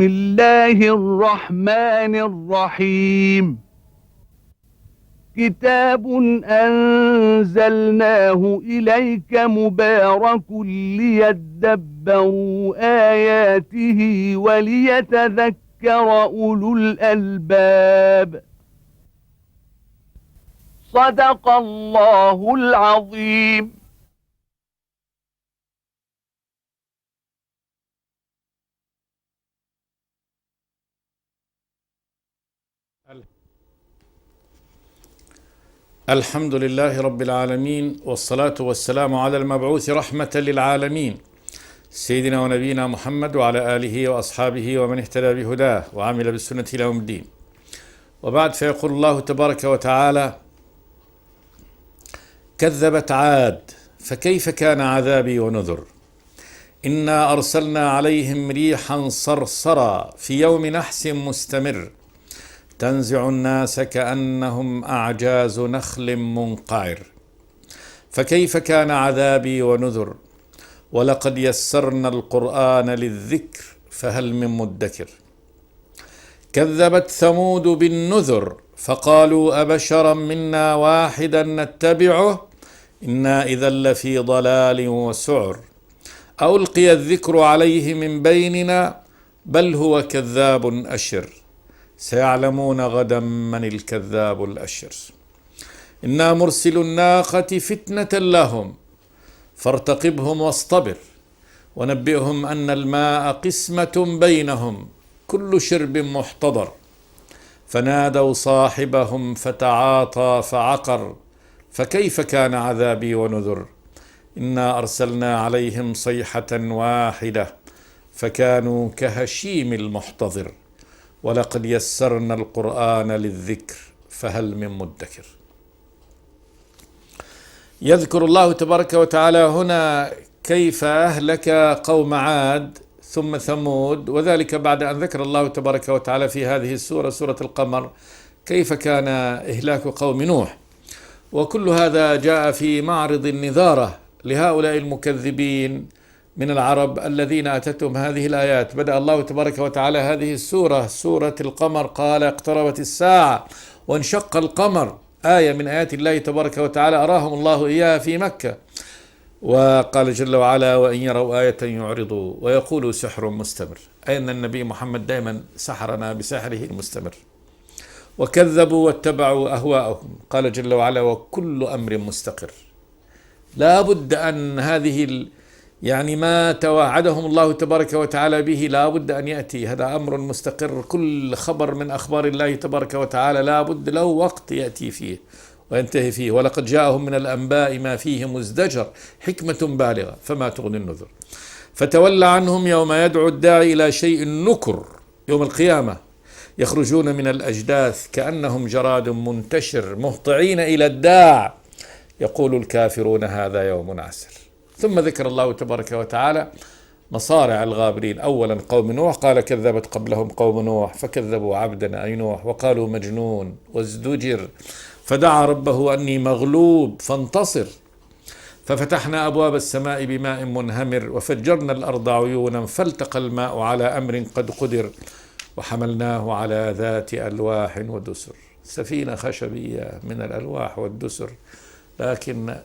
الله الرحمن الرحيم كتاب أنزلناه إليك مبارك ليدبروا آياته وليتذكر أولو الألباب صدق الله العظيم. الحمد لله رب العالمين، والصلاة والسلام على المبعوث رحمة للعالمين سيدنا ونبينا محمد وعلى آله وأصحابه ومن اهتدى بهداه وعمل بالسنة إلى يوم الدين. وبعد، فيقول الله تبارك وتعالى: كذبت عاد فكيف كان عذابي ونذر إنا أرسلنا عليهم ريحا صرصرا في يوم نحس مستمر تنزع الناس كأنهم أعجاز نخل منقعر فكيف كان عذابي ونذر ولقد يسرنا القرآن للذكر فهل من مدكر كذبت ثمود بالنذر فقالوا أبشرا منا واحدا نتبعه إنا إذا لفي ضلال وسعر ألقي الذكر عليه من بيننا بل هو كذاب أشر سيعلمون غدا من الكذاب الأشر إنا مرسل الناقة فتنة لهم فارتقبهم واصطبر ونبئهم أن الماء قسمة بينهم كل شرب محتضر فنادوا صاحبهم فتعاطى فعقر فكيف كان عذابي ونذر إنا أرسلنا عليهم صيحة واحدة فكانوا كهشيم المحتضر ولقد يسرنا القرآن للذكر فهل من مدكر. يذكر الله تبارك وتعالى هنا كيف أهلك قوم عاد ثم ثمود، وذلك بعد أن ذكر الله تبارك وتعالى في هذه السورة، سورة القمر، كيف كان إهلاك قوم نوح. وكل هذا جاء في معرض النذارة لهؤلاء المكذبين من العرب الذين أتتهم هذه الآيات. بدأ الله تبارك وتعالى هذه السورة، سورة القمر، قال: اقتربت الساعة وانشق القمر، آية من آيات الله تبارك وتعالى أراهم الله إياها في مكة. وقال جل وعلا: وإن يروا آية يعرضوا ويقولوا سحر مستمر، أي أن النبي محمد دائما سحرنا بسحره المستمر. وكذبوا واتبعوا أهواءهم، قال جل وعلا: وكل أمر مستقر. لا بد أن هذه يعني ما توعدهم الله تبارك وتعالى به لا بد أن يأتي، هذا أمر مستقر. كل خبر من أخبار الله تبارك وتعالى لا بد له وقت يأتي فيه وينتهي فيه. ولقد جاءهم من الأنباء ما فيه مزدجر حكمة بالغة فما تغني النذر. فتولى عنهم يوم يدعو الداعي إلى شيء نكر يوم القيامة، يخرجون من الأجداث كأنهم جراد منتشر مهطعين إلى الداع يقول الكافرون هذا يوم عسر. ثم ذكر الله تبارك وتعالى مصارع الغابرين. أولا قوم نوح، قال: كذبت قبلهم قوم نوح فكذبوا عبدنا أي نوح وقالوا مجنون وازدجر فدعا ربه أني مغلوب فانتصر ففتحنا أبواب السماء بماء منهمر وفجرنا الأرض عيونا فالتقى الماء على أمر قد قدر وحملناه على ذات ألواح ودسر. سفينة خشبية من الألواح والدسر، لكن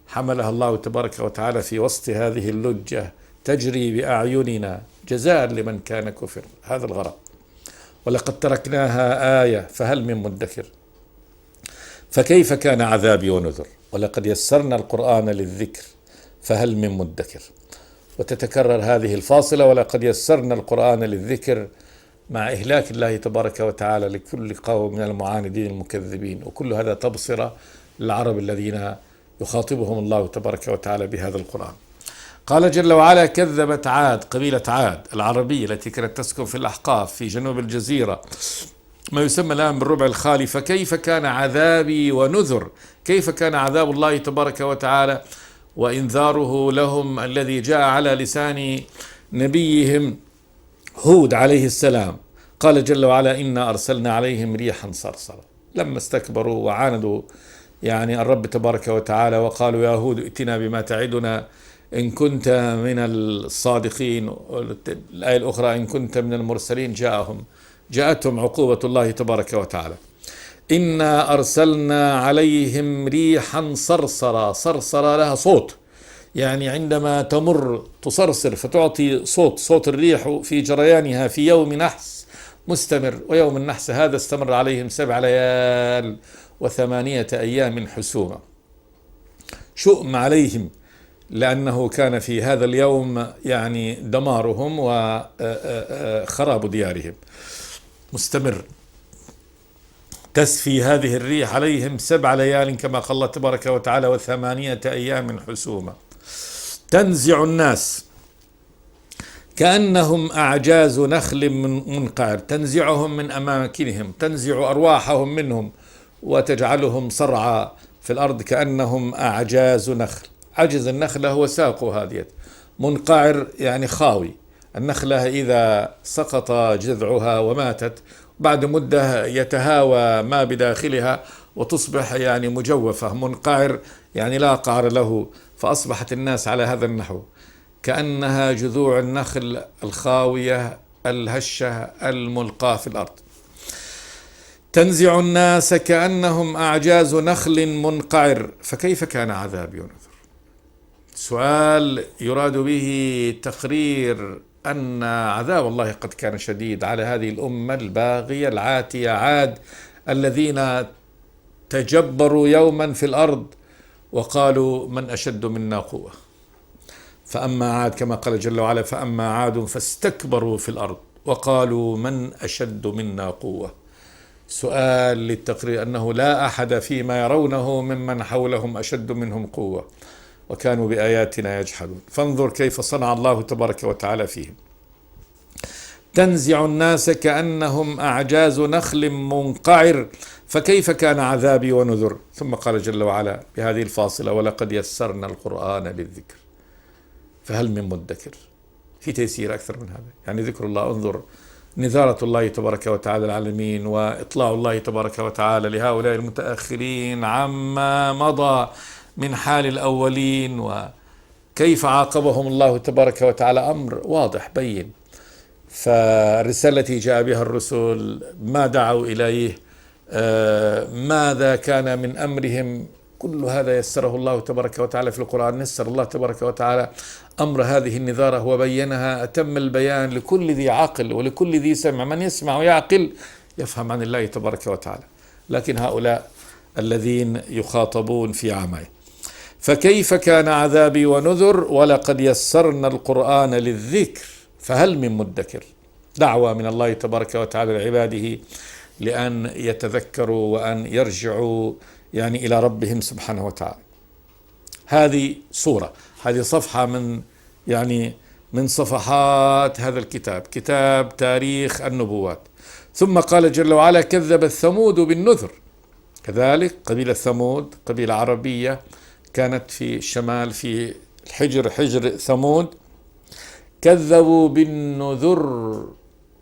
حملها الله تبارك وتعالى في وسط هذه اللجة تجري بأعيننا جزاء لمن كان كفر. هذا الغرض. ولقد تركناها آية فهل من مدكر فكيف كان عذابي ونذر ولقد يسرنا القرآن للذكر فهل من مدكر. وتتكرر هذه الفاصلة: ولقد يسرنا القرآن للذكر، مع إهلاك الله تبارك وتعالى لكل قوم من المعاندين المكذبين. وكل هذا تبصرة للعرب الذين يخاطبهم الله تبارك وتعالى بهذا القرآن. قال جل وعلا: كذبت عاد، قبيلة عاد العربية التي كانت تسكن في الأحقاف في جنوب الجزيرة، ما يسمى الآن بالربع الخالي. فكيف كان عذابي ونذر، كيف كان عذاب الله تبارك وتعالى وإنذاره لهم الذي جاء على لسان نبيهم هود عليه السلام. قال جل وعلا: إنا أرسلنا عليهم ريحا صرصرا. لما استكبروا وعاندوا الرب تبارك وتعالى وقالوا: يا هود ائتنا بما تعدنا إن كنت من الصادقين. الآية الأخرى إن كنت من المرسلين جاءتهم عقوبة الله تبارك وتعالى. إنا أرسلنا عليهم ريحا صرصرا. صرصرا لها صوت، يعني عندما تمر تصرصر فتعطي صوت الريح في جريانها في يوم نحس مستمر. ويوم النحس هذا استمر عليهم 7 ليال و8 أيام حسوما. شؤم عليهم، لأنه كان في هذا اليوم يعني دمارهم وخراب ديارهم مستمر. تسفي هذه الريح عليهم 7 ليال كما قال الله تبارك وتعالى و8 أيام حسوما. تنزع الناس كأنهم أعجاز نخل منقعر. تنزعهم من أماكنهم، تنزع أرواحهم منهم وتجعلهم صرعى في الأرض كأنهم أعجاز نخل. عجز النخلة هو ساقها هذه، منقعر يعني خاوي. النخلة إذا سقط جذعها وماتت بعد مدة يتهاوى ما بداخلها وتصبح يعني مجوفة. منقعر يعني لا قعر له. فأصبحت الناس على هذا النحو كأنها جذوع النخل الخاوية الهشة الملقاة في الأرض. تنزع الناس كأنهم أعجاز نخل منقعر فكيف كان عذابي ونذر. سؤال يراد به تقرير أن عذاب الله قد كان شديد على هذه الأمة الباغية العاتية. عاد الذين تجبروا يوما في الأرض وقالوا من أشد منا قوة. فأما عاد كما قال جل وعلا فأما عاد فاستكبروا في الأرض وقالوا من أشد منا قوة. سؤال للتقرير أنه لا أحد فيما يرونه ممن حولهم أشد منهم قوة وكانوا بآياتنا يجحدون. فانظر كيف صنع الله تبارك وتعالى فيهم. تنزع الناس كأنهم أعجاز نخل منقعر فكيف كان عذابي ونذر. ثم قال جل وعلا بهذه الفاصلة ولقد يسرنا القرآن للذكر فهل من مدكر. في تيسير أكثر من هذا، يعني ذكر الله. انظر نذارة الله تبارك وتعالى العالمين وإطلاع الله تبارك وتعالى لهؤلاء المتأخرين عما مضى من حال الأولين وكيف عاقبهم الله تبارك وتعالى. أمر واضح بين. فالرسالة التي جاء بها الرسل ما دعوا إليه، ماذا كان من أمرهم، كل هذا يسره الله تبارك وتعالى في القرآن. يسر الله تبارك وتعالى أمر هذه النذارة وبينها أتم البيان لكل ذي عقل ولكل ذي سمع. من يسمع ويعقل يفهم عن الله تبارك وتعالى. لكن هؤلاء الذين يخاطبون في عماي. فكيف كان عذابي ونذر ولقد يسرنا القرآن للذكر فهل من مدكر. دعوة من الله تبارك وتعالى لعباده لأن يتذكروا وأن يرجعوا يعني إلى ربهم سبحانه وتعالى. هذه صورة، هذه صفحة من صفحات هذا الكتاب، كتاب تاريخ النبوات. ثم قال جل وعلا كذب ثمود بالنذر. كذلك قبيلة ثمود قبيلة عربية كانت في الشمال في حجر ثمود. كذبوا بالنذر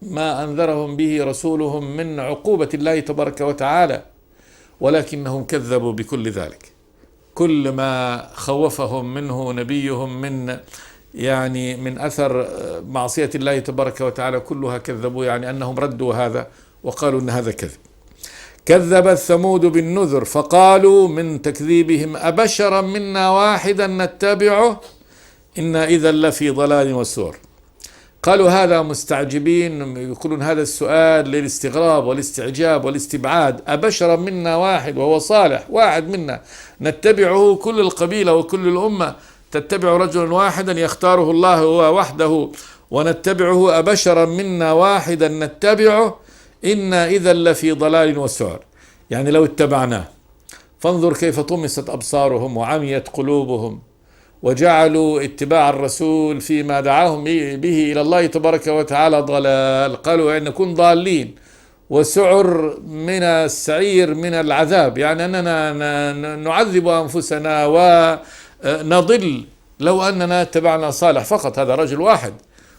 ما أنذرهم به رسولهم من عقوبة الله تبارك وتعالى، ولكنهم كذبوا بكل ذلك. كل ما خوفهم منه نبيهم من أثر معصية الله تبارك وتعالى كلها كذبوا، يعني أنهم ردوا هذا وقالوا أن هذا كذب. كذب ثمود بالنذر فقالوا من تكذيبهم أبشرا منا واحدا نتبعه إنا إذا لفي ضلال وسعر. قالوا هذا مستعجبين، يقولون هذا السؤال للاستغراب والاستعجاب والاستبعاد. أبشرا منا واحد وهو صالح، واحد منا نتبعه، كل القبيلة وكل الأمة تتبع رجلا واحدا يختاره الله هو وحده ونتبعه. أبشرا منا واحدا نتبعه إنا إذا لفي ضلال وسعر، يعني لو اتبعناه. فانظر كيف طمست أبصارهم وعميت قلوبهم وجعلوا اتباع الرسول فيما دعاهم به إلى الله تبارك وتعالى ضلال. قالوا أن نكون ضالين، وسعر من السعير من العذاب، يعني أننا نعذب أنفسنا ونضل لو أننا اتبعنا صالح فقط. هذا رجل واحد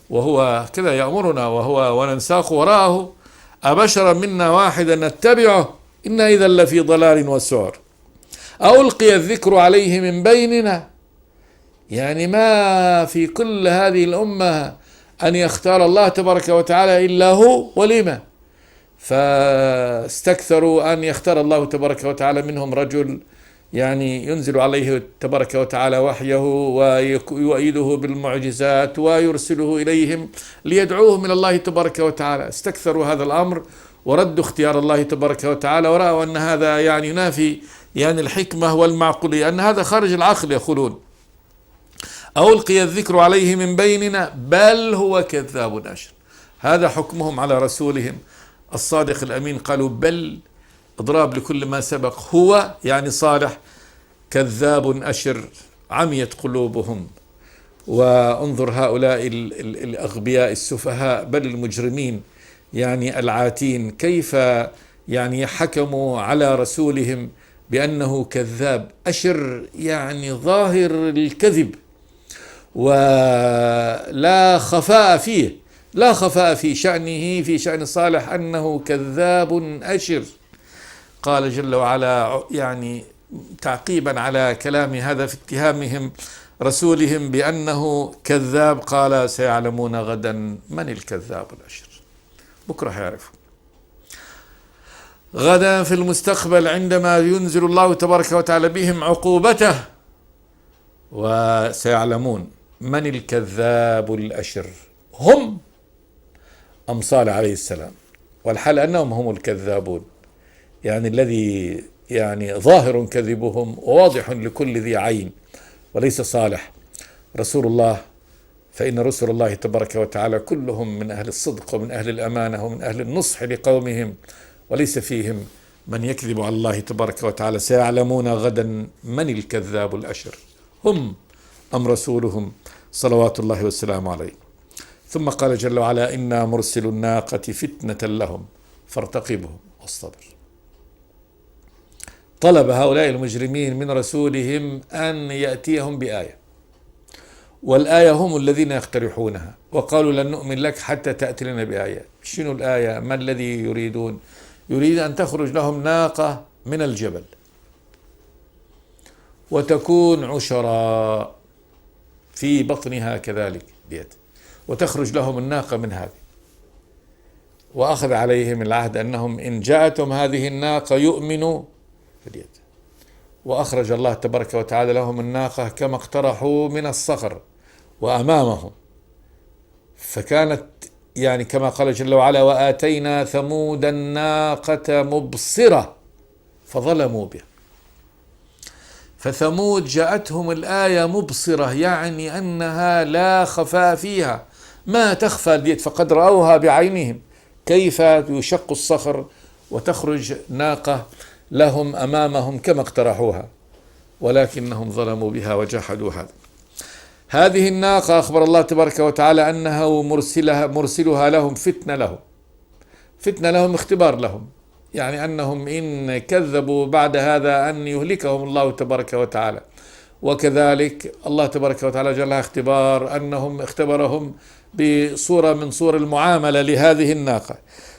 وهو كذا يأمرنا وننساق وراءه. أبشرا منا واحدا نتبعه إنا إذا لفي ضلال وسعر. ألقي الذكر عليه من بيننا، يعني ما في كل هذه الأمة أن يختار الله تبارك وتعالى إلا هو، ولما؟ فاستكثروا أن يختار الله تبارك وتعالى منهم رجل يعني ينزل عليه تبارك وتعالى وحيه ويؤيده بالمعجزات ويرسله إليهم ليدعوهم إلى الله تبارك وتعالى. استكثروا هذا الأمر وردوا اختيار الله تبارك وتعالى، ورأوا أن هذا يعني ينافي يعني الحكمة والمعقولية، أن هذا خارج العقل. يقولون أو ألقي الذكر عليه من بيننا بل هو كذاب أشر. هذا حكمهم على رسولهم الصادق الأمين. قالوا بل إضراب لكل ما سبق، هو يعني صالح كذاب أشر، عميت قلوبهم. وانظر هؤلاء الأغبياء السفهاء بل المجرمين يعني العاتين كيف يعني حكموا على رسولهم بأنه كذاب أشر، يعني ظاهر الكذب ولا خفاء فيه، لا خفاء في شأنه، في شأن صالح أنه كذاب أشر. قال جل وعلا يعني تعقيبا على كلام هذا في اتهامهم رسولهم بأنه كذاب، قال سيعلمون غدا من الكذاب الأشر. بكرة يعرفوا، غدا في المستقبل عندما ينزل الله تبارك وتعالى بهم عقوبته، وسيعلمون من الكذاب الأشر، هم أم صالح عليه السلام، والحال أنهم هم الكذابون، يعني الذي يعني ظاهر كذبهم وواضح لكل ذي عين، وليس صالح رسول الله. فإن رسل الله تبارك وتعالى كلهم من أهل الصدق ومن أهل الأمانة ومن أهل النصح لقومهم، وليس فيهم من يكذب على الله تبارك وتعالى. سيعلمون غدا من الكذاب الأشر، هم أم رسولهم صلوات الله والسلام عليه. ثم قال جل وعلا إنا مرسل الناقة فتنة لهم فارتقبهم واصطبر. طلب هؤلاء المجرمين من رسولهم أن يأتيهم بآية، والآية هم الذين يقترحونها، وقالوا لن نؤمن لك حتى تأتي لنا بآية. شنو الآية؟ ما الذي يريدون؟ يريد أن تخرج لهم ناقة من الجبل وتكون عشراء في بطنها كذلك بيد، وتخرج لهم الناقة من هذه، وأخذ عليهم العهد أنهم إن جاءتهم هذه الناقة يؤمنوا في اليد. وأخرج الله تبارك وتعالى لهم الناقة كما اقترحوا من الصخر وأمامهم، فكانت يعني كما قال جل وعلا وآتينا ثمود الناقة مبصرة فظلموا بها. فثمود جاءتهم الآية مبصرة، يعني أنها لا خفاء فيها، ما تخفى اليد، فقد رأوها بعينهم كيف يشق الصخر وتخرج ناقة لهم أمامهم كما اقترحوها، ولكنهم ظلموا بها وجحدوا هذا. هذه الناقة أخبر الله تبارك وتعالى أنها مرسلها لهم فتنة لهم اختبار لهم، يعني أنهم إن كذبوا بعد هذا أن يهلكهم الله تبارك وتعالى. وكذلك الله تبارك وتعالى جعلها اختبار، أنهم اختبرهم بصورة من صور المعاملة لهذه الناقة.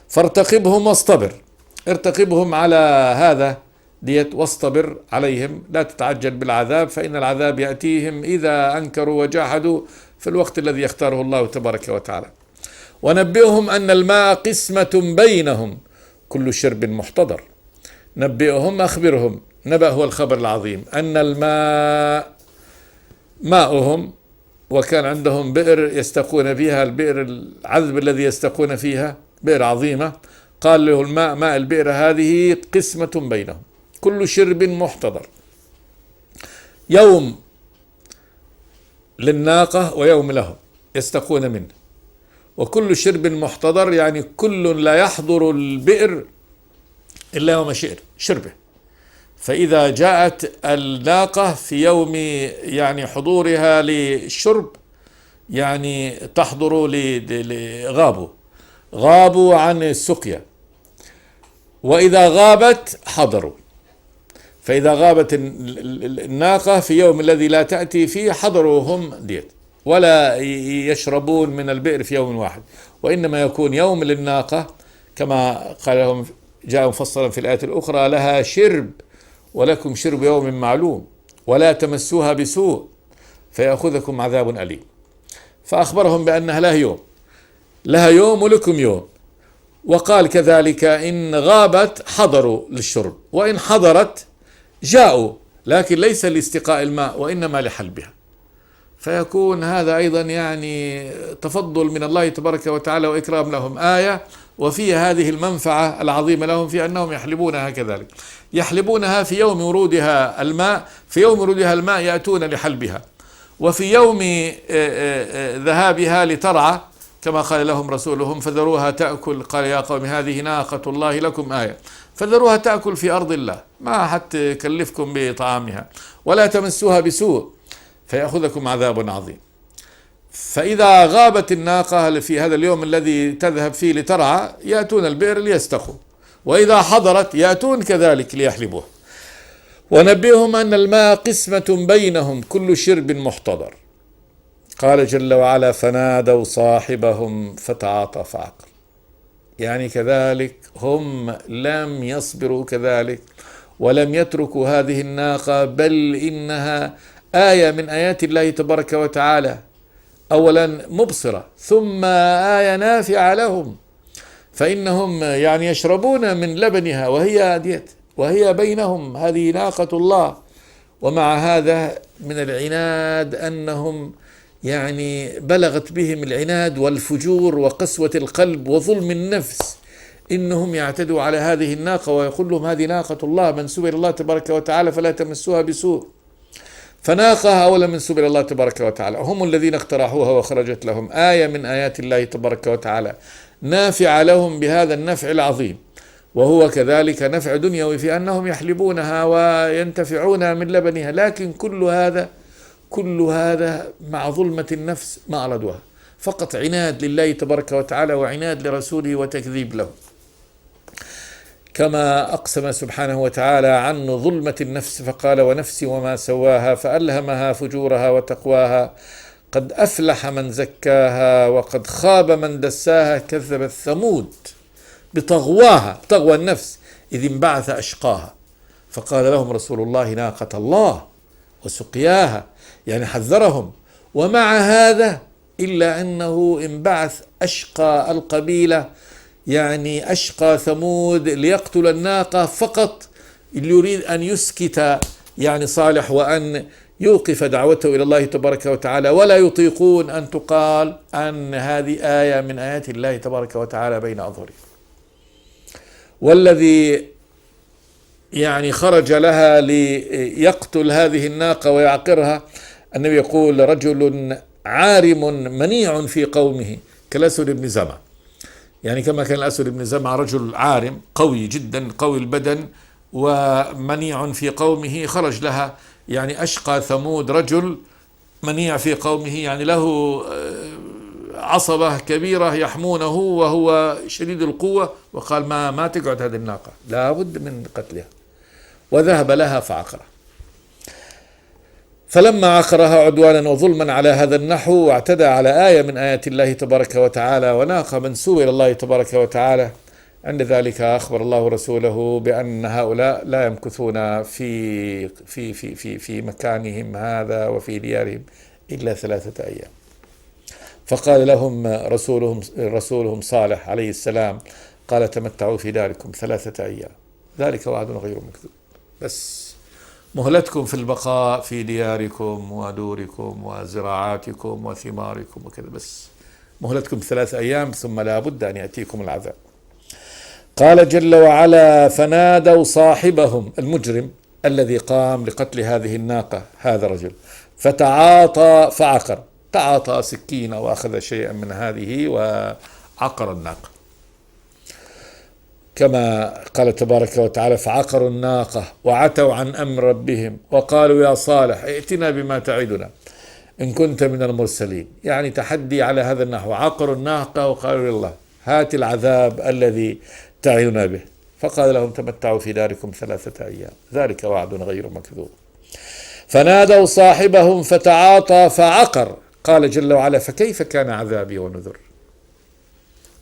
فارتقبهم واصطبر، ارتقبهم على هذا ديت واصطبر عليهم، لا تتعجل بالعذاب، فإن العذاب يأتيهم إذا أنكروا وجاحدوا في الوقت الذي يختاره الله تبارك وتعالى. ونبئهم أن الماء قسمة بينهم كل شرب محتضر. نبئهم أخبرهم، نبأ هو الخبر العظيم، أن الماء ماؤهم، وكان عندهم بئر يستقون فيها، البئر العذب الذي يستقون فيها بئر عظيمة، قال له الماء ماء البئر هذه قسمة بينهم كل شرب محتضر، يوم للناقة ويوم لهم يستقون منه. وكل شرب محتضر يعني كل لا يحضر البئر إلا يوم شربه. فإذا جاءت الناقة في يوم يعني حضورها للشرب يعني تحضر غابوا عن السقيا، وإذا غابت حضروا. فإذا غابت الناقة في يوم الذي لا تأتي فيه حضروا هم ديت، ولا يشربون من البئر في يوم واحد، وإنما يكون يوم للناقة كما قال لهم جاء مفصلا في الآية الأخرى لها شرب ولكم شرب يوم معلوم ولا تمسوها بسوء. فيأخذكم عذاب أليم. فأخبرهم بأنها لها يوم ولكم يوم. وقال كذلك إن غابت حضروا للشرب، وإن حضرت جاءوا، لكن ليس لاستقاء الماء وإنما لحلبها. فيكون هذا أيضا يعني تفضل من الله تبارك وتعالى وإكرام لهم، آية وفي هذه المنفعة العظيمة لهم في أنهم يحلبونها كذلك، يحلبونها في يوم ورودها الماء، في يوم ورودها الماء يأتون لحلبها، وفي يوم ذهابها لترعى كما قال لهم رسولهم فذروها تأكل، قال يا قوم هذه ناقة الله لكم آية، فذروها تأكل في أرض الله ما حتى كلفكم بطعامها ولا تمسوها بسوء فيأخذكم عذاب عظيم. فإذا غابت الناقة في هذا اليوم الذي تذهب فيه لترعى يأتون البئر ليستقوا، وإذا حضرت يأتون كذلك ليحلبوه. ونبئهم أن الماء قسمة بينهم كل شرب محتضر. قال جل وعلا فنادوا صاحبهم فتعاطى فعقر. يعني كذلك هم لم يصبروا كذلك ولم يتركوا هذه الناقة، بل إنها آية من آيات الله تبارك وتعالى، أولا مبصرة ثم آية نافعة لهم، فإنهم يعني يشربون من لبنها وهي بينهم هذه ناقة الله. ومع هذا من العناد أنهم يعني بلغت بهم العناد والفجور وقسوة القلب وظلم النفس إنهم يعتدوا على هذه الناقة ويقول لهم هذه ناقة الله منسوبة إلى الله تبارك وتعالى فلا تمسوها بسوء. فناقها أولا منسوبة إلى الله تبارك وتعالى، هم الذين اقترحوها وخرجت لهم آية من آيات الله تبارك وتعالى نافع لهم بهذا النفع العظيم، وهو كذلك نفع دنيوي في أنهم يحلبونها وينتفعون من لبنها. لكن كل هذا مع ظلمة النفس ما أرادوها، فقط عناد لله تبارك وتعالى وعناد لرسوله وتكذيب له. كما أقسم سبحانه وتعالى عن ظلمة النفس فقال ونفس وما سواها فألهمها فجورها وتقواها قد أفلح من زكاها وقد خاب من دساها. كذبت ثمود بطغواها، طغوى النفس، إذ انبعث أشقاها فقال لهم رسول الله ناقة الله وسقياها، يعني حذرهم. ومع هذا إلا أنه انبعث أشقى القبيلة، يعني أشقى ثمود، ليقتل الناقة فقط، اللي يريد أن يسكت يعني صالح وأن يوقف دعوته إلى الله تبارك وتعالى، ولا يطيقون أن تقال أن هذه آية من آيات الله تبارك وتعالى بين أظهرهم. والذي يعني خرج لها ليقتل هذه الناقة ويعقرها، النبي يقول رجل عارم منيع في قومه كالأسود بن زمعة، يعني كما كان الأسود بن زمعة رجل عارم قوي جدا قوي البدن ومنيع في قومه، خرج لها يعني أشقى ثمود رجل منيع في قومه، يعني له عصبة كبيرة يحمونه وهو شديد القوة، وقال ما تقعد هذه الناقة لا بد من قتلها، وذهب لها فعقرها. فلما عقرها عدوانا وظلما على هذا النحو واعتدى على آية من آيات الله تبارك وتعالى وناقة منسوبة إلى الله تبارك وتعالى، عند ذلك أخبر الله رسوله بأن هؤلاء لا يمكثون في في في في في مكانهم هذا وفي ديارهم إلا 3 أيام. فقال لهم رسولهم صالح عليه السلام قال تمتعوا في داركم 3 أيام، ذلك وعد غير مكذوب، بس مهلتكم في البقاء في دياركم ودوركم وزراعاتكم وثماركم وكذا، بس مهلتكم 3 أيام ثم لا بد أن يأتيكم العذاب. قال جل وعلا فنادوا صاحبهم المجرم الذي قام لقتل هذه الناقة، هذا رجل، فتعاطى فعقر، تعاطى سكينة وأخذ شيئا من هذه وعقر الناقة، كما قال تبارك وتعالى فعقروا الناقة وعتوا عن أمر ربهم وقالوا يا صالح ائتنا بما تعدنا إن كنت من المرسلين. يعني تحدي على هذا النحو، عقروا الناقة وقالوا لله هات العذاب الذي تعدنا به، فقال لهم تمتعوا في داركم 3 أيام، ذلك وعد غير مكذوب. فنادوا صاحبهم فتعاطى فعقر. قال جل وعلا فكيف كان عذابي ونذر،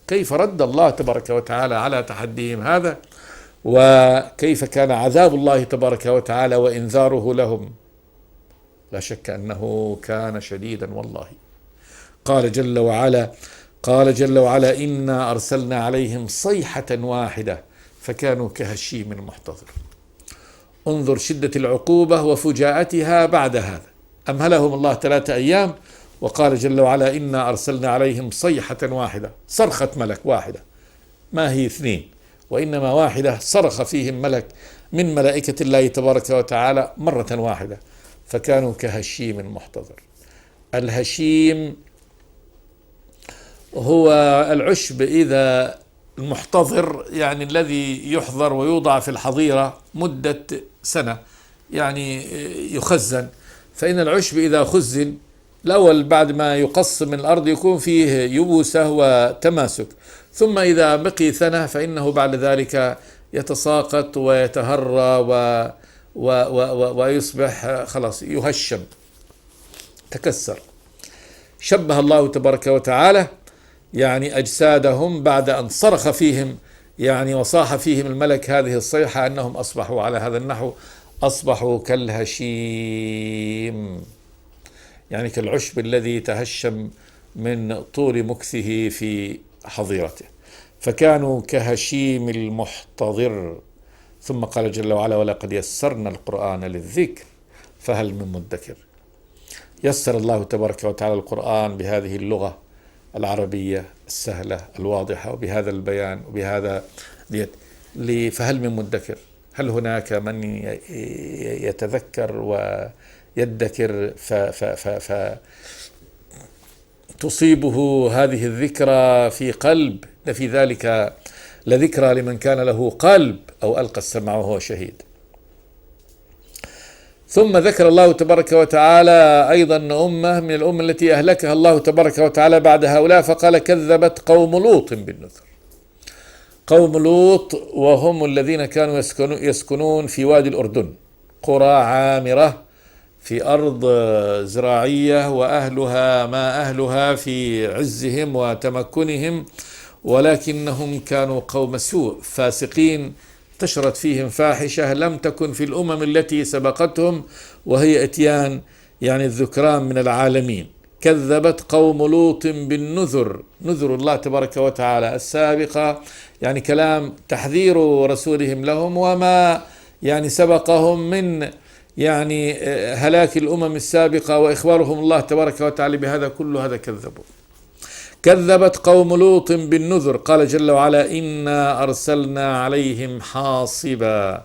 كيف رد الله تبارك وتعالى على تحديهم هذا، وكيف كان عذاب الله تبارك وتعالى وإنذاره لهم. لا شك أنه كان شديدا والله. قال جل وعلا إنا أرسلنا عليهم صيحة واحدة فكانوا كهشيم المحتضر. انظر شدة العقوبة وفجاءتها بعد هذا. أمهلهم الله 3 أيام، وقال جل وعلا إنا أرسلنا عليهم صيحة واحدة، صرخة ملك واحدة، ما هي 2 وإنما واحدة، صرخ فيهم ملك من ملائكة الله تبارك وتعالى مرة واحدة فكانوا كهشيم المحتضر. الهشيم هو العشب إذا المحتضر، يعني الذي يحضر ويوضع في الحظيرة مدة سنة، يعني يخزن. فإن العشب إذا خزن الأول بعد ما يقص من الأرض يكون فيه يبوسة وتماسك، ثم إذا بقي سنة فإنه بعد ذلك يتساقط ويتهرى ويصبح خلاص يهشم تكسر. شبه الله تبارك وتعالى يعني أجسادهم بعد أن صرخ فيهم يعني وصاح فيهم الملك هذه الصيحة أنهم أصبحوا على هذا النحو، أصبحوا كالهشيم، يعني كالعشب الذي تهشم من طول مكثه في حظيرته، فكانوا كهشيم المحتضر. ثم قال جل وعلا ولقد يسرنا القرآن للذكر فهل من مدكر. يسر الله تبارك وتعالى القرآن بهذه اللغة العربية السهلة الواضحة وبهذا البيان وبهذا فهل من مدكر. هل هناك من يتذكر ويدكر تصيبه هذه الذكرى في قلب؟ لفي ذلك لذكرى لمن كان له قلب أو ألقى السمع وهو شهيد. ثم ذكر الله تبارك وتعالى أيضا أمة من الأمة التي أهلكها الله تبارك وتعالى بعد هؤلاء، فقال كذبت قوم لوط بالنذر. قوم لوط وهم الذين كانوا يسكنون في وادي الأردن، قرى عامرة في أرض زراعية، وأهلها ما أهلها في عزهم وتمكنهم، ولكنهم كانوا قوم سوء فاسقين، انتشرت فيهم فاحشة لم تكن في الأمم التي سبقتهم، وهي إتيان يعني الذكران من العالمين. كذبت قوم لوط بالنذر، نذر الله تبارك وتعالى السابقة، يعني كلام تحذير رسولهم لهم وما يعني سبقهم من يعني هلاك الأمم السابقة وإخبارهم الله تبارك وتعالى بهذا كل هذا كذبوا. كذبت قوم لوط بالنذر. قال جل وعلا إنا أرسلنا عليهم حاصبا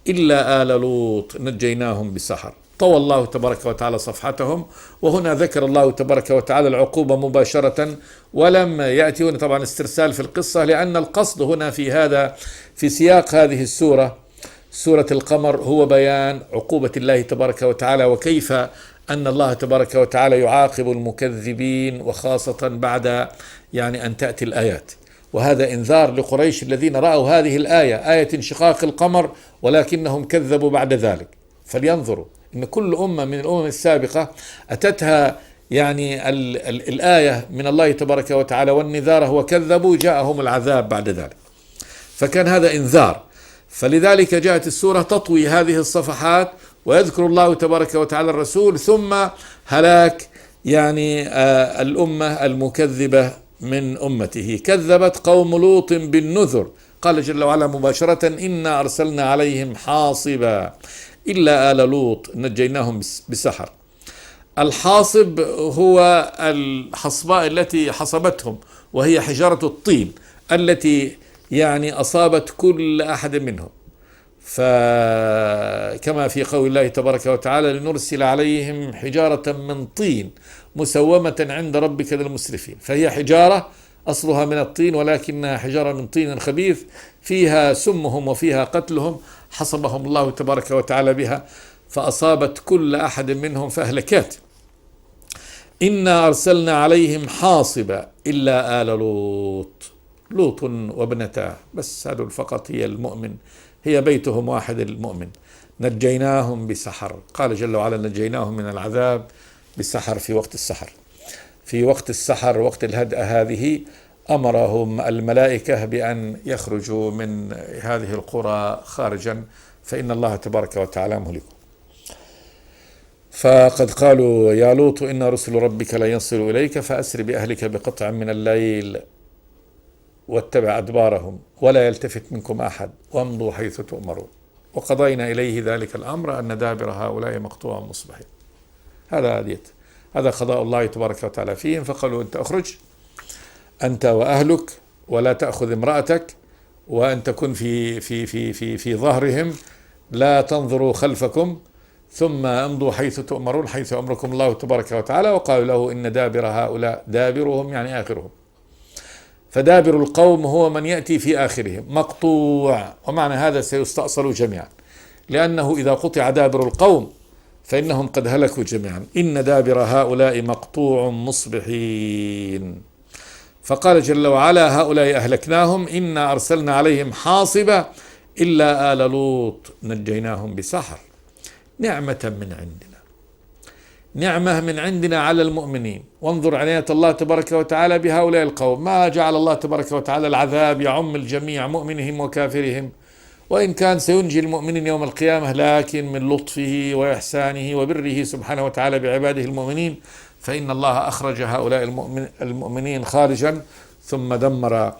إلا آل لوط نجيناهم بسحر. طوى الله تبارك وتعالى صفحتهم، وهنا ذكر الله تبارك وتعالى العقوبة مباشرة، ولم يأتي هنا طبعا استرسال في القصة، لأن القصد هنا في سياق هذه السورة، سورة القمر، هو بيان عقوبة الله تبارك وتعالى، وكيف أن الله تبارك وتعالى يعاقب المكذبين، وخاصة بعد يعني أن تأتي الآيات. وهذا إنذار لقريش الذين رأوا هذه الآية، آية انشقاق القمر، ولكنهم كذبوا بعد ذلك. فلينظروا إن كل أمة من الأمم السابقة أتتها يعني الآية من الله تبارك وتعالى والنذار وكذبوا، جاءهم العذاب بعد ذلك، فكان هذا إنذار. فلذلك جاءت السورة تطوي هذه الصفحات، ويذكر الله تبارك وتعالى الرسول، ثم هلاك يعني الأمة المكذبة من أمته. كذبت قوم لوط بالنذر. قال جل وعلا مباشرة إنا أرسلنا عليهم حاصبا إلا آل لوط نجيناهم بسحر. الحاصب هو الحصباء التي حصبتهم، وهي حجارة الطين التي يعني أصابت كل أحد منهم، فكما في قول الله تبارك وتعالى لنرسل عليهم حجارة من طين مسومة عند ربك للمسرفين. فهي حجارة أصلها من الطين، ولكنها حجارة من طين خبيث فيها سمهم وفيها قتلهم، حصبهم الله تبارك وتعالى بها فأصابت كل أحد منهم فأهلكات. إنا أرسلنا عليهم حاصبا إلا آل لوط، لوط وابنتاه، بس هذول فقط هي المؤمن، هي بيتهم واحد المؤمن، نجيناهم بسحر. قال جل وعلا نجيناهم من العذاب بسحر في وقت السحر. في وقت السحر وقت الهدأة هذه أمرهم الملائكة بأن يخرجوا من هذه القرى خارجا، فإن الله تبارك وتعالى مهلكهم. فقد قالوا يا لوط إن رسل ربك لن يصلوا إليك فأسر بأهلك بقطع من الليل واتبع أدبارهم ولا يلتفت منكم أحد وامضوا حيث تؤمرون وقضينا إليه ذلك الأمر أن دابر هؤلاء مقطوع مصبحين. هذا قضاء الله تبارك وتعالى فيهم. فقالوا أنت أخرج أنت وأهلك ولا تأخذ امرأتك وأن تكن في ظهرهم لا تنظروا خلفكم ثم امضوا حيث تؤمرون حيث أمركم الله تبارك وتعالى. وقالوا له إن دابر هؤلاء دابرهم يعني آخرهم. فدابر القوم هو من يأتي في آخرهم مقطوع، ومعنى هذا سيستأصل جميعا، لأنه إذا قطع دابر القوم فإنهم قد هلكوا جميعا. إن دابر هؤلاء مقطوع مصبحين. فقال جل وعلا هؤلاء أهلكناهم إنا أرسلنا عليهم حاصبا إلا آل لوط نجيناهم بسحر نعمة من عندنا، نعمة من عندنا على المؤمنين. وانظر عناية الله تبارك وتعالى بهؤلاء القوم، ما جعل الله تبارك وتعالى العذاب يعم الجميع مؤمنهم وكافرهم، وإن كان سينجي المؤمنين يوم القيامة، لكن من لطفه وإحسانه وبره سبحانه وتعالى بعباده المؤمنين فإن الله أخرج هؤلاء المؤمنين خارجا ثم دمر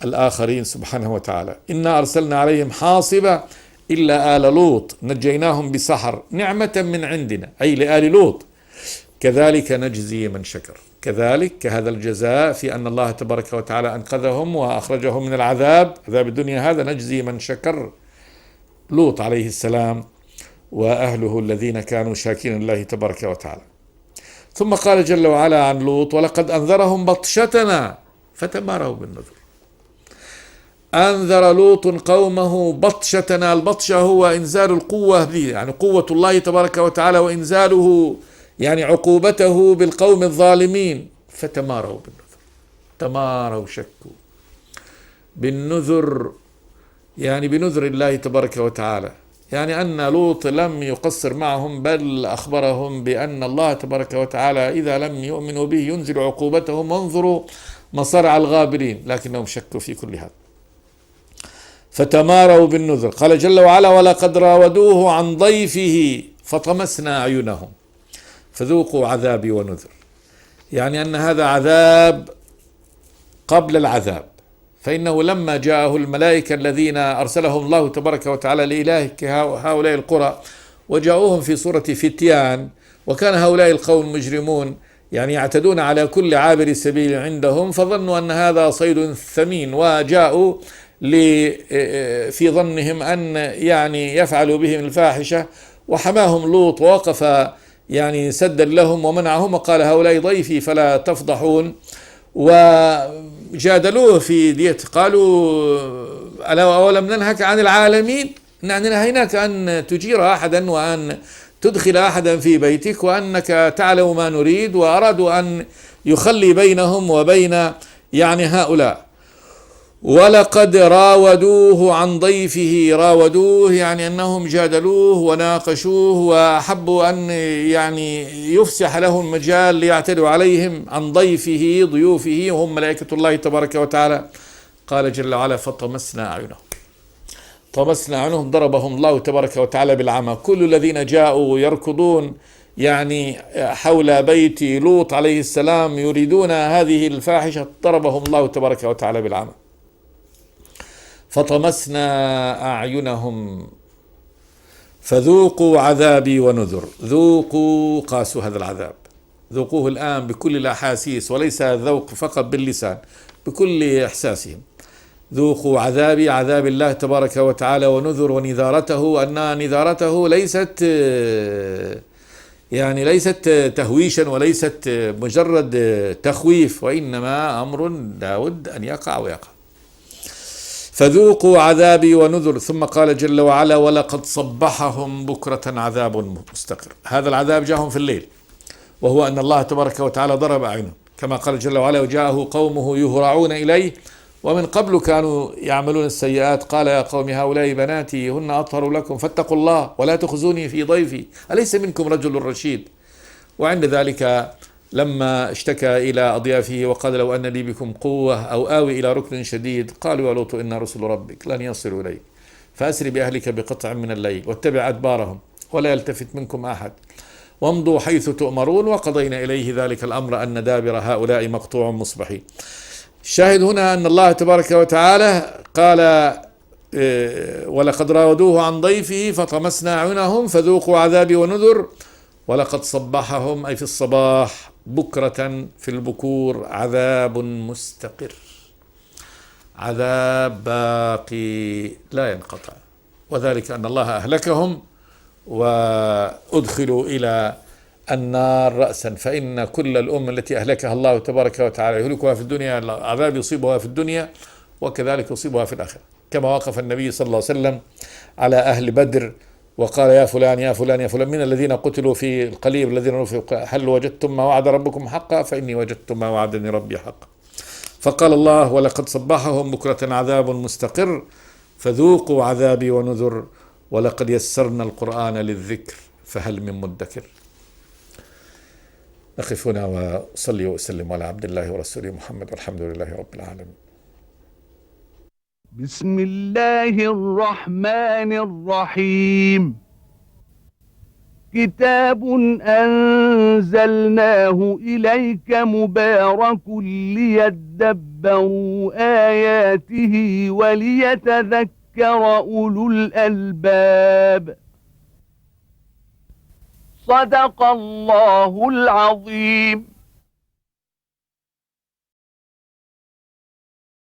الآخرين سبحانه وتعالى. إنا أرسلنا عليهم حاصبا إلا آل لوط نجيناهم بسحر نعمة من عندنا أي لآل لوط كذلك نجزي من شكر. كذلك كهذا الجزاء في أن الله تبارك وتعالى أنقذهم وأخرجهم من عذاب الدنيا، هذا نجزي من شكر لوط عليه السلام وأهله الذين كانوا شاكرين الله تبارك وتعالى. ثم قال جل وعلا عن لوط ولقد أنذرهم بطشتنا فتماروا بالنذر. أنذر لوط قومه بطشتنا. البطشة هو إنزال القوة، يعني قوة الله تبارك وتعالى وإنزاله يعني عقوبته بالقوم الظالمين. فتماروا بالنذر، تماروا شكوا بالنذر يعني بنذر الله تبارك وتعالى، يعني أن لوط لم يقصر معهم بل أخبرهم بأن الله تبارك وتعالى إذا لم يؤمنوا به ينزل عقوبتهم. وانظروا مصارع الغابرين، لكنهم شكوا في كل هذا. فتماروا بالنذر. قال جل وعلا ولقد راودوه عن ضيفه فطمسنا أعينهم فذوقوا عذابي ونذر، يعني أن هذا عذاب قبل العذاب. فإنه لما جاءه الملائكة الذين أرسلهم الله تبارك وتعالى لإلهك هؤلاء القرى وجاءوهم في صورة فتيان، وكان هؤلاء القوم مجرمون يعني يعتدون على كل عابر سبيل عندهم، فظنوا أن هذا صيد ثمين وجاءوا في ظنهم أن يعني يفعلوا بهم الفاحشة، وحماهم لوط ووقف يعني سدا لهم ومنعهم وقال هؤلاء ضيفي فلا تفضحون. وجادلوه في ديت قالوا أولم ننهك عن العالمين، نهيناك أن تجير أحدا وأن تدخل أحدا في بيتك وأنك تعلم ما نريد. وأرادوا أن يخلي بينهم وبين يعني هؤلاء. ولقد راودوه عن ضيفه، راودوه يعني أنهم جادلوه وناقشوه وأحبوا أن يعني يفسح له المجال ليعتدوا عليهم عن ضيفه ضيوفه وهم ملائكة الله تبارك وتعالى. قال جل وعلا فطمسنا أعينهم، طمسنا أعينهم ضربهم الله تبارك وتعالى بالعمى. كل الذين جاءوا يركضون يعني حول بيت لوط عليه السلام يريدون هذه الفاحشة ضربهم الله تبارك وتعالى بالعمى. فطمسنا أعينهم فذوقوا عذابي ونذر. ذوقوا، قاسوا هذا العذاب، ذوقوه الآن بكل الأحاسيس وليس الذوق فقط باللسان، بكل إحساسهم. ذوقوا عذابي، عذاب الله تبارك وتعالى، ونذر ونذارته، أن نذارته ليست تهويشا وليست مجرد تخويف، وإنما أمر لابد أن يقع ويقع. فذوقوا عذابي ونذر. ثم قال جل وعلا ولقد صبحهم بكرة عذاب مستقر. هذا العذاب جاءهم في الليل، وهو أن الله تبارك وتعالى ضرب أعينهم كما قال جل وعلا وجاءه قومه يهرعون إليه ومن قبل كانوا يعملون السيئات قال يا قوم هؤلاء بناتي هن أطهر لكم فاتقوا الله ولا تخزوني في ضيفي أليس منكم رجل رشيد. وعند ذلك لما اشتكى إلى أضيافه وقال لو أن لي بكم قوة أو آوي إلى ركن شديد قالوا يا لوط إن رسل ربك لن يصلوا إليك فأسر بأهلك بقطع من الليل واتبع أدبارهم ولا يلتفت منكم أحد وامضوا حيث تؤمرون وقضينا إليه ذلك الأمر أن دابر هؤلاء مقطوع مصبحين. الشاهد هنا أن الله تبارك وتعالى قال ولقد راودوه عن ضيفه فطمسنا أعينهم فذوقوا عذابي ونذر ولقد صبحهم أي في الصباح بكرة في البكور عذاب مستقر، عذاب باقي لا ينقطع، وذلك أن الله أهلكهم وأدخلوا إلى النار رأسا، فإن كل الأمم التي أهلكها الله تبارك وتعالى يهلكها في الدنيا، العذاب يصيبها في الدنيا وكذلك يصيبها في الآخرة، كما وقف النبي صلى الله عليه وسلم على أهل بدر وقال يا فلان يا فلان يا فلان من الذين قتلوا في القليب الذين رفعوا هل وجدتم ما وعد ربكم حقا فإني وجدت ما وعدني ربي حقا. فقال الله ولقد صبحهم بكرة عذاب مستقر فذوقوا عذابي ونذر ولقد يسرنا القرآن للذكر فهل من مدكر. نقف هنا وصلي وسلم على عبد الله ورسوله محمد والحمد لله رب العالمين. بسم الله الرحمن الرحيم. كتاب أنزلناه إليك مبارك ليدبروا آياته وليتذكر أولو الألباب. صدق الله العظيم.